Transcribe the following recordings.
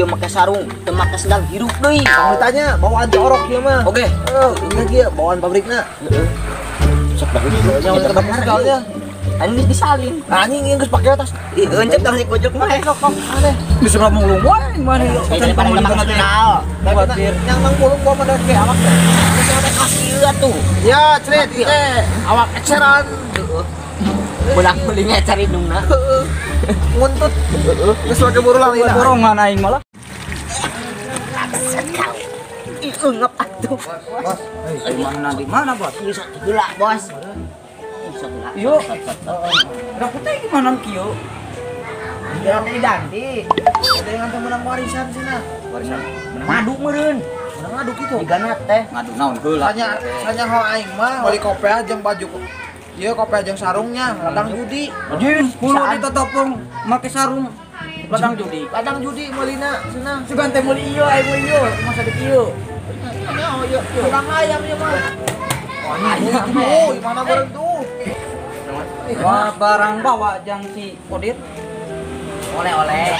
dia pakai sarung, teu make sendal hirup deui. Kang ditanya bawaan jorok ieu mah. Oke. Ini kieu bawaan pabrikna. Sok dah. Yang ketemu sendalnya. Anjing geus disalin. Anjing geus pake atas. Ih, encep dah si pojok mah. Aneh. Bisa ngomong lu mana Daripada nggak pakai sendal. Yang mangpulung gua mah ke awak teh. Geus ada kasih tuh. Ya, cerit teh. Awak eceran. Budak-bulik cari dungna. Nguntut. Geus lagi buru lali. borongan aing malah. Ih, ngep atuh. Bos, Di mana, Bos? Bisa geula, Bos. Bisa geula. Yuk. Udah putih gimana kieu? yang diganti. Ada yang nanti menang warisan sih Warisan. Ngadu meureun. Menang ngaduk itu. Digana teh. Ngadu naon heula. Sanya ho aing mah wali kopea jeung baju. Ieu kopea jeung sarungnya ladang judi. Anjing, kulo ditetepung make sarung. Ladang judi. Ladang judi meulina cenah. Sugan teh meuli ieu aya meuli ieu. Masa di kieu. Ladang ayam ieu mah. Oh, gimana bareng tuh? Wah, barang bawa jang si Kodir. Oleh-oleh.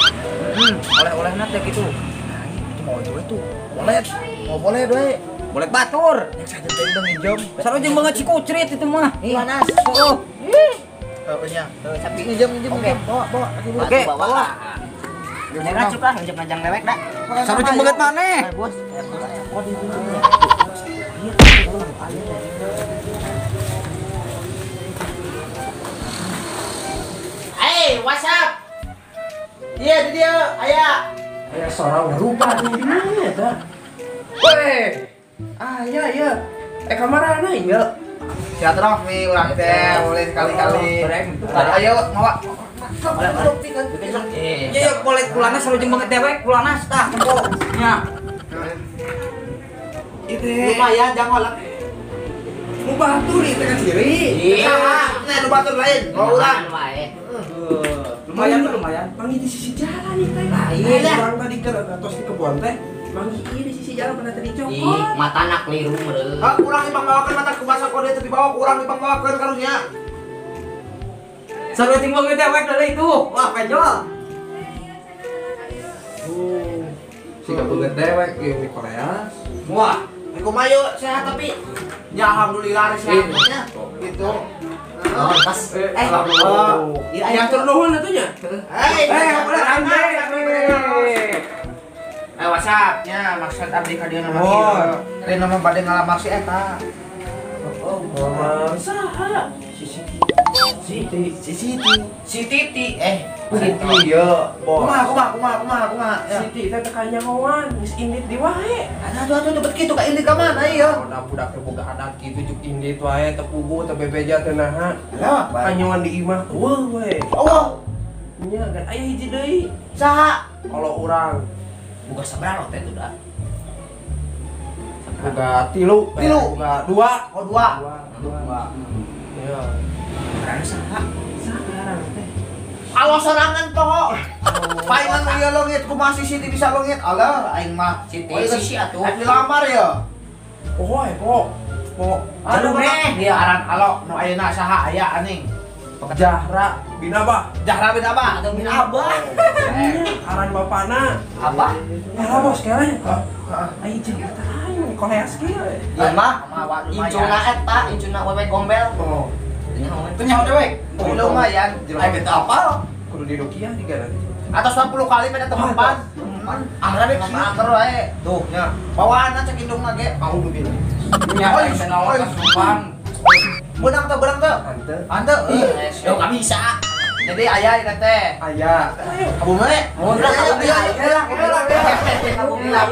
Oleh-oleh nanti gitu. Mau itu. Boleh. Mau boleh doe. Boleh batur. Yang saya teh udah nginjem. Sarojeng banget si kucrit itu mah. Panas. Oh. Nya. Sapi nginjem. Bawa. Oke, bawa. Jangan suka ngajak-ngajak lewek dah. Sarojeng banget maneh. Bos. Hey, what's up? Iya, di dia, ayah. Ayah seorang rupa tuh di mana ya? Weh, iya. Kamar anak ya? Silaturahmi ulang teh, boleh sekali-kali. Ayo, ngawa. Iya, boleh kulana sarojeng banget dewek, kulana tah tempo. Nya. Itu Lumayan, jangan lah. mau batu nih tekan siri. Iya, nih lu batur lain. Mau ulang. Lumayan. Mangi di sisi jalan nih teh. iya. Orang tadi ke tos di kebun teh. Mangi di sisi jalan pernah tadi Ih, cokot. mata anak keliru meureun. Kurang dipangbawakeun mata ke bahasa kode tapi bawa kurang dipangbawakeun karunya. Sarojeng banget dewek deuleu itu. Wah, penjol. Si kabeget dewek di Korea. Wah, kumayo sehat tapi ya alhamdulillah sehatnya. Gitu. Oh, pas. Iya, Yang ternuhun atunya. boleh WhatsApp-nya maksud abdi ka dieu nama kieu. Lain nama bade ngalamar si eta. Saha? Si Titi. Siti. Siti ya. Kumaha. Siti teh teh nyahoan, geus indit di wae. Aduh bet kitu ka ini ka mana ieu? Budak teh boga adat kitu juk indit wae teu pugu teu bebeja teu naha. Ya, Kanyoan di imah eueuh we. Allah. Nya kan aya hiji deui. Saha? Kalau urang Buka seberapa teh tuh dah. boga tilu, boga dua. Oh, dua. Iya. Berani saha? Sakarang teh. Alo sorangan toh. Paingan ieu leungit kumaha si Siti bisa leungit? Alah aing mah Siti atuh. dilamar ya. Oh, po. Aduh dia aran alo nu ayeuna saha aya anjing. Jahra Binaba. Jahra bin Abah atau bin Abah. Aran bapana. Apa? Ya bos keren. Ai jeung eta aing di Korea skill. Ieu mah incuna eta, incuna wewe gombel. Oh. Teu nyaho dewek. Lumayan. Ai beta apal. Kudu di Nokia di gara. Atas 40 kali pada tempat. Anggar deh anggar wae. Tuh nya. Bawaanna cek indungna ge. Mau dubil. Nya teh naon kasupan. Benang tuh. Ante. Ante. Yo ka bisa. Jadi aya ieu teh. Aya. Kamu mah? Mun udah kamu bilang. Kamu bilang.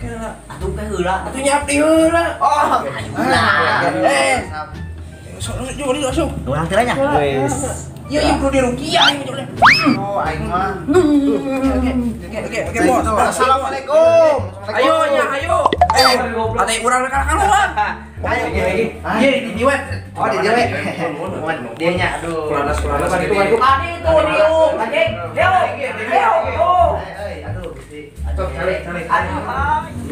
Kela. Atuh teh heula. Atuh nyiap di heula. Oh. Sok joli langsung. Urang teh nya. Iya kudu di Rukia ini joli. Oh, aing mah. Oke, bos. Assalamualaikum. Ayo. Ate urang ka keluar. Ayo. Iya di diwet. Oh, di dewe. Dia nya aduh. Kulanas Adi itu diu. Anjing. Yo. Aduh, Cok, cari.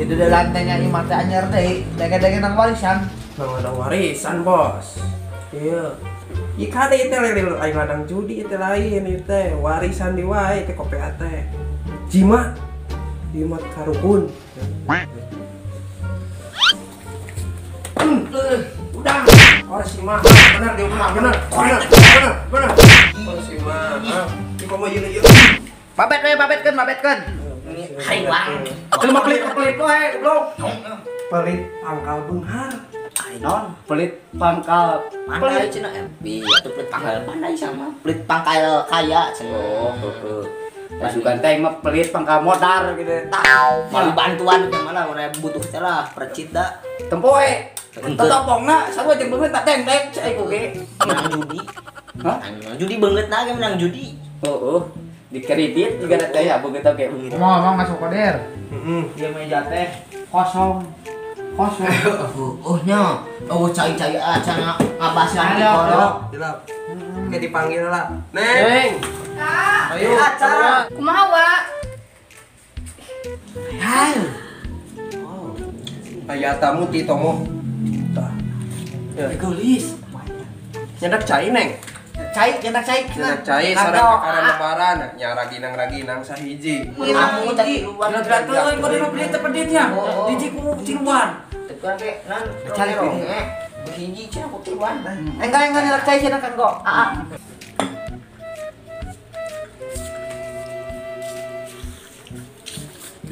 Itu de lantainya imah teh anyar deui. Dege-dege nang warisan. Nang ada warisan, bos. Iya. Ika deh itu aing ladang judi itu lain itu warisan di wae teh kopea teh. hiji mah ieu mah karukun. Udah. Oh si mah bener dia mah bener. Oh si mah. Di komo yeuna yeuna. Babetkeun. Hai bang. Terima pelit wae, goblok. Pelit pangkal beunghar. Non, pelit pangkal. Pandai cina atuh pelit pangkal pandai sama. Pelit pangkal kaya cenah. Oh. Pasukan teh mah pelit pangkal modar gitu. Mau bantuan yang mana udah butuh celah percit da. Tempo we. Tetopongna sarua jeung beungeut tak deng cai ku ge. Menang judi. Hah? Menang judi beungeut na ge menang judi. Oh. Di kredit juga ada teh ya beungeut oge. Ngomong masuk koder. Dia meja teh kosong. Nya. Oh cai-cai aca ngabasian di korok. Dilap. Kayak dipanggil lah. Neng. Ayo acara. Kumaha wa? Hai. Aya tamu ti tomo. Tah. Ya Gelis. nyedak cai neng. Nyedak cai. Nyedak cai sareng kakaran lebaran nya raginang sahiji. Kamu tadi luar. Teuing kode nu pelit peditnya. Diji ku ciluan. Tekan ke nan. Cari rong. Hiji cenah ku tiluan. Enggak nyedak cai cenah kan kok.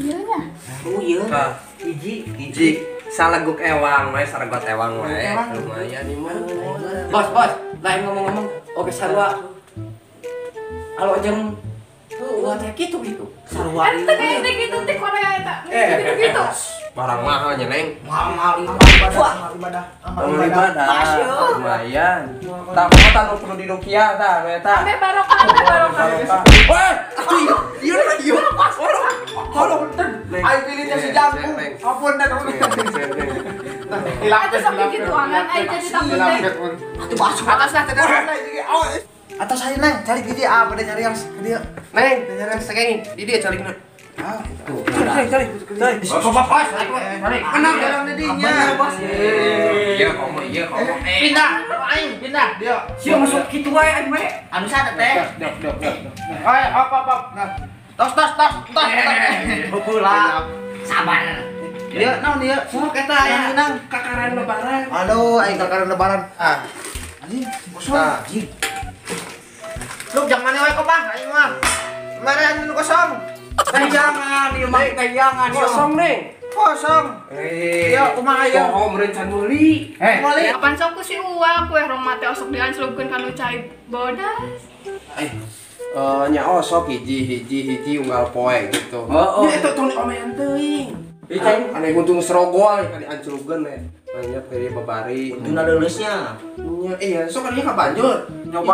Iya nya. Oh iya. Tah. Hiji. Saleguk ewang we saregot ewang we. Lumayan nih mah. Bos, lain ngomong-ngomong oke sarua. Alo jeung wah teh kitu gitu. Sarua. Teh gitu teh Korea eta. Gitu. Barang mahal nya neng. Mahal ibadah. Amal ibadah. Lumayan. Tah kota nu perlu di Rukia tah eta. Ame barokah. Wah, iya. Halo, Ayo pilihnya si Jangkung. Ampun dan Atuh sok gitu angan ai jadi tamu teh. Atuh masuk. atasnya teh atas saya nang cari gede apa deh cari yang dia. neng, jangan sekengin. Di dia carina. Tuh. Cari. Bapak, cari. Kenapa dalam didinya? Iya, komo. Pindah dia. Siapa masuk kitu wae aing we. Anu sada teh. Ayo, apa. Nah. Tos. Pula. Sabar. Dia naon dia? Sok eta yang minang. Kakaran lebaran. Aduh, aing kakaran lebaran. Anjing, kosong. Lu jangan wae kok, Bang. Aing mah. Mana anu kosong? Jangan, ieu mah jangan. Kosong neng. Kosong. Iya, kumaha ya? Pohon merencan meuli. Mali. Kapan sok ku si Uwa kue rumah teh osok dianslupkeun kanu cai bodas. Nya osok hiji unggal poe gitu. Oh. Ya eta tong diomean teuing. Aneh untung serogol kali ancurkeun we. Banyak dari babari. Duna leuleusnya. Nya iya, sok kali ka banjur. Nyoba.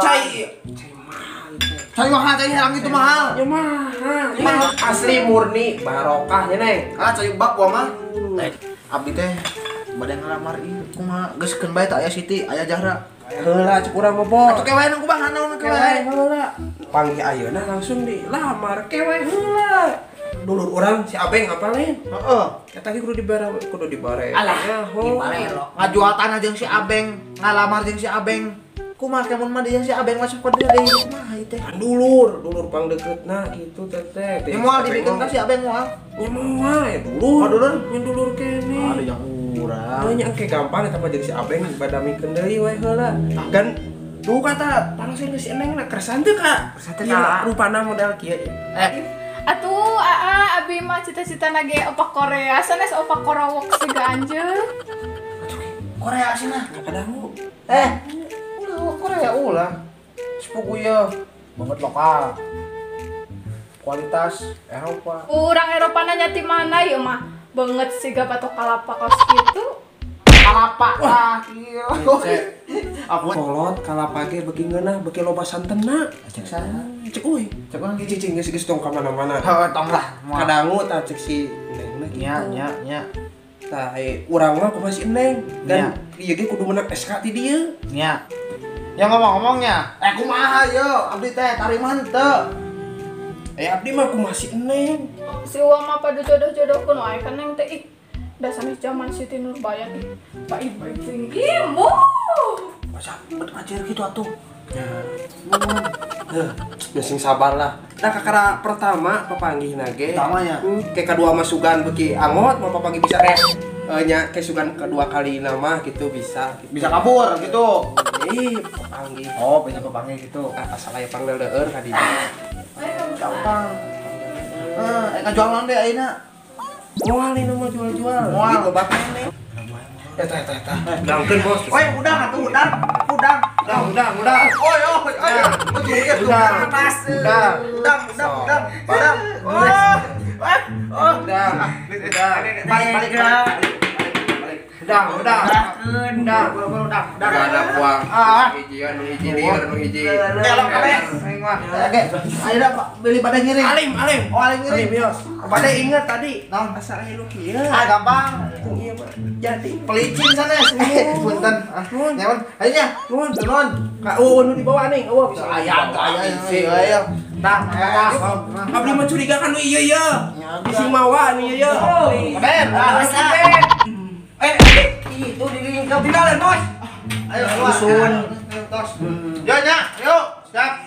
Cai mahal, cai herang itu mahal. Ya mahal. Asli murni barokah ya neng. Cai bak gua mah. Abdi teh bade ngalamar ieu kumaha geuskeun bae teh aya Siti, aya Jahra. Heula cek urang bobo. Atuh kewe nang kumaha naon kewe. Heula. Panggih ayeuna langsung dilamar kewe heula. Dulur urang si Abeng apalin? Heeh. Eta ge kudu dibare. Alah, dibarero. Ngajual tanah jeung si Abeng, ngalamar jeung si Abeng. Kumaha kemun mah jeung si Abeng masuk ke dia deui kumaha ieu teh. Dulur pang deketna gitu teteh. Nya moal dibikin ka si Abeng moal. Nya moal ya dulur. Oh, dulur? Nya dulur kene. Ada yang urang. Nya engke gampang eta mah jeung si Abeng badamikeun deui we heula. Gan tuh kata parosin geus si Eneng na keresan teu ka? Keresan teu, Ieu Kak. rupana model kieu. Atuh abi mah cita-cita nage opak Korea sanes opak korowok siga anjeun. Korea cenah. Kadangu. Ulah Korea ulah. Sepupu ya banget lokal. Kualitas Eropa. Urang Eropa nanya ti mana ieu mah banget siga batok kalapa kos kitu. Kalapa lah. Iya. Apa kolot kalapa ge beuki ngeunah beuki loba santenna. Cek sana. Cek euy. Cek urang ge cicing geus tong ka mana-mana. Heuh, tong lah. Kadangu tah cek si Neng Nya. Tah urang mah kumaha si Neng. Nya. Dan ieu ge kudu meunang SK ti dieu. Nya. Yang ngomong-ngomongnya, kumaha yo, abdi teh tariman teu. Abdi mah kumaha si Neng. Si Uwa mah pada jodoh-jodohkeun wae kan neng teh ih. Dasar zaman Siti Nurbaya ih. Pak Ibu tinggi mu. Masa bet ngajar gitu atuh. Ya. Ya sing sabar lah. Nah kakara pertama papanggih nage. Pertamanya. Kayak kedua masukan beki angot mau papanggih bisa kayak nya kayak sugan kedua kali nama gitu bisa. Gitu. Bisa kabur gitu. Papanggih. Oh, bisa kepanggil gitu. Kata salah ya panggil deur kadi. Gampang. Jualan deh ayeuna. Moal ini mau jual-jual. Moal. Gitu bakal nih. Eta. Gangkeun bos. Woi, udang atuh udang. Udang. Oi. Udang. Balik. Udang. Gak ada uang. Hiji liar, hiji. Kelok kabeh. Ayo dah beli pada ngiring. Alim. Oh, alim ngiring. Yos. Pada ingat tadi. Naon? Asal aya lu kieu. Gampang. Iya mah. Jadi. Pelicin sana sini. Punten. Nyaman. Ayo nya. Nuhun. Kak nu dibawa nih. Bisa Ayo. Tah, Abdi mencurigakan nu iya. Bisi mawa nu iya. Ben, itu diri kau tinggalin, bos. Ayo, susun. Tos. Yo, nya, yuk. Siap.